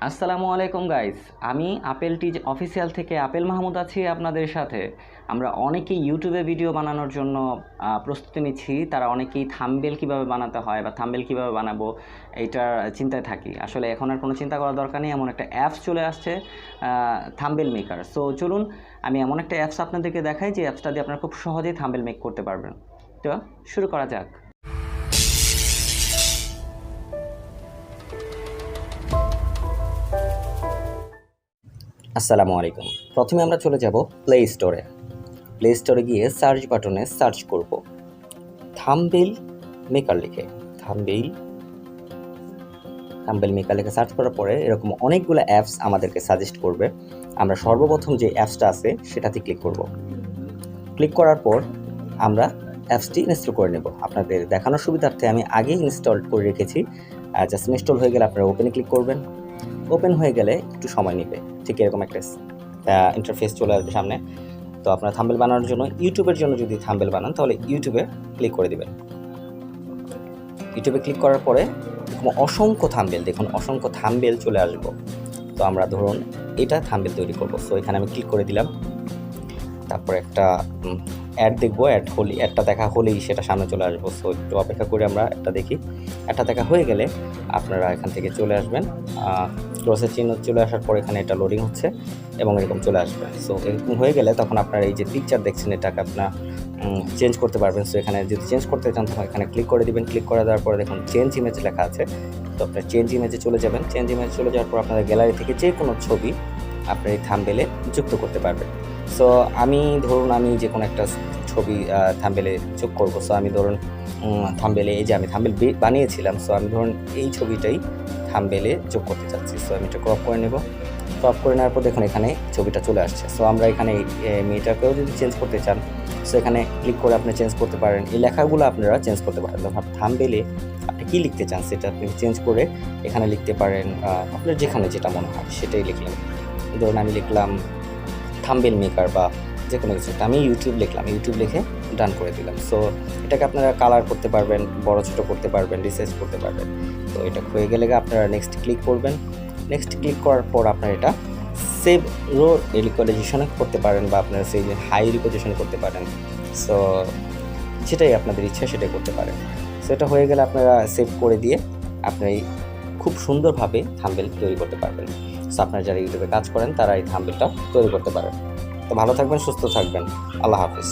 আসসালামু আলাইকুম গাইস। আমি আপেল টিজ অফিসিয়াল থেকে আপেল মাহমুদ আছি আপনাদের সাথে। আমরা অনেকেই ইউটিউবে ভিডিও বানানোর জন্য প্রস্তুতি নিচ্ছি। তারা অনেকেই থাম্বনেল কিভাবে বানাতে হয় বা থাম্বনেল কিভাবে বানাবো এইটার চিন্তায় থাকি। আসলে এখন আর কোনো চিন্তা করার দরকার নেই, এমন একটা অ্যাপস চলে আসছে থাম্বনেল মেকার। সো চলুন আমি এমন একটা অ্যাপস আপনাদেরকে দেখাই যে অ্যাপসটা দিয়ে আপনারা খুব সহজেই থাম্বনেল মেক করতে পারবেন। তো শুরু করা যাক। আসসালামু আলাইকুম। প্রথমে আমরা চলে যাব প্লে স্টোরে। প্লে স্টোরে গিয়ে সার্চ বাটনে সার্চ করব থাম্বনেল মেকার লিখে। থাম্বনেল মেকার লিখে সার্চ করার পরে এরকম অনেকগুলো অ্যাপস আমাদেরকে সাজেস্ট করবে। আমরা সর্বপ্রথম যে অ্যাপসটা আছে সেটাতে ক্লিক করব। ক্লিক করার পর আমরা অ্যাপসটি ইনস্টল করে নেব। আপনাদের দেখানোর সুবিধার্থে আমি আগেই ইনস্টল করে রেখেছি। জাস্ট ইনস্টল হয়ে গেলে আপনারা ওপেনে ক্লিক করবেন। ওপেন হয়ে গেলে একটু সময় নেবে, ঠিক এরকম একটা ইন্টারফেস চলে আসবে সামনে। তো আপনার থাম্বনেল বানানোর জন্য ইউটিউবের জন্য যদি থাম্বনেল বানান তাহলে ইউটিউবে ক্লিক করে দিবেন। ইউটিউবে ক্লিক করার পরে অসংখ্য থাম্বনেল, দেখুন অসংখ্য থাম্বনেল চলে আসবো। তো আমরা ধরুন এটা থাম্বনেল তৈরি করব। সো এখানে আমি ক্লিক করে দিলাম। তারপর একটা অ্যাড দেখবো, অ্যাডটা দেখা হলেই সেটা সামনে চলে আসবো। সো একটু অপেক্ষা করে আমরা একটা দেখি। একটা দেখা হয়ে গেলে আপনারা এখান থেকে চলে আসবেন। ক্রসের চিহ্ন চলে আসার পর এখানে এটা লোডিং হচ্ছে এবং এরকম চলে আসবে। সো এরকম হয়ে গেলে তখন আপনারা এই যে পিকচার দেখছেন এটাকে আপনার চেঞ্জ করতে পারবেন। সো এখানে যদি চেঞ্জ করতে চান তখন এখানে ক্লিক করে দিবেন। ক্লিক করে দেওয়ার পরে দেখুন চেঞ্জ ইমেজ লেখা আছে। তো আপনার চেঞ্জ ইমেজে চলে যাবেন। চেঞ্জ ইমেজে চলে যাওয়ার পর আপনাদের গ্যালারি থেকে যে কোনো ছবি আপনার এই থাম্বনেলে যুক্ত করতে পারবেন। সো আমি ধরুন আমি যে কোনো একটা ছবি থাম্বনেলে যোগ করব। সো আমি ধরুন থাম্বনেলে এই যে আমি থাম্বনেল বানিয়েছিলাম, সো আমি ধরুন এই ছবিটাই থাম্বনেলে যোগ করতে চাচ্ছি। সো আমি এটা ক্রপ করে নেব। ক্রপ করে নেওয়ার পর দেখুন এখানে ছবিটা চলে আসছে। সো আমরা এখানে মেয়েটাকেও যদি চেঞ্জ করতে চান সো এখানে ক্লিক করে আপনি চেঞ্জ করতে পারেন। এই লেখাগুলো আপনারা চেঞ্জ করতে পারেন। তখন থাম্বনেলে আপনি কী লিখতে চান সেটা আপনি চেঞ্জ করে এখানে লিখতে পারেন। আপনার যেখানে যেটা মনে হয় সেটাই লিখলেন। ধরুন আমি লিখলাম থাম্বনেল মেকার বা যে কোনো কিছু একটা, আমি ইউটিউব লিখলাম, ইউটিউব লিখে ডান করে দিলাম। সো এটাকে আপনারা কালার করতে পারবেন, বড় ছোটো করতে পারবেন, রিসাইজ করতে পারবেন। তো এটা হয়ে গেলে আপনারা নেক্সট ক্লিক করবেন। নেক্সট ক্লিক করার পর আপনারা এটা সেভ রিকোয়ালাইজেশনে করতে পারেন বা আপনারা সেই হাই রিকোয়ালাইজেশন করতে পারেন। সো যেটাই আপনাদের ইচ্ছা সেটাই করতে পারেন। সো এটা হয়ে গেলে আপনারা সেভ করে দিয়ে আপনি খুব সুন্দরভাবে থাম্বনেল তৈরি করতে পারবেন। সো আপনারা যারা ইউটিউবে কাজ করেন তারা এই থাম্বনেলটা তৈরি করতে পারেন। তো ভালো থাকবেন, সুস্থ থাকবেন। আল্লাহ হাফিজ।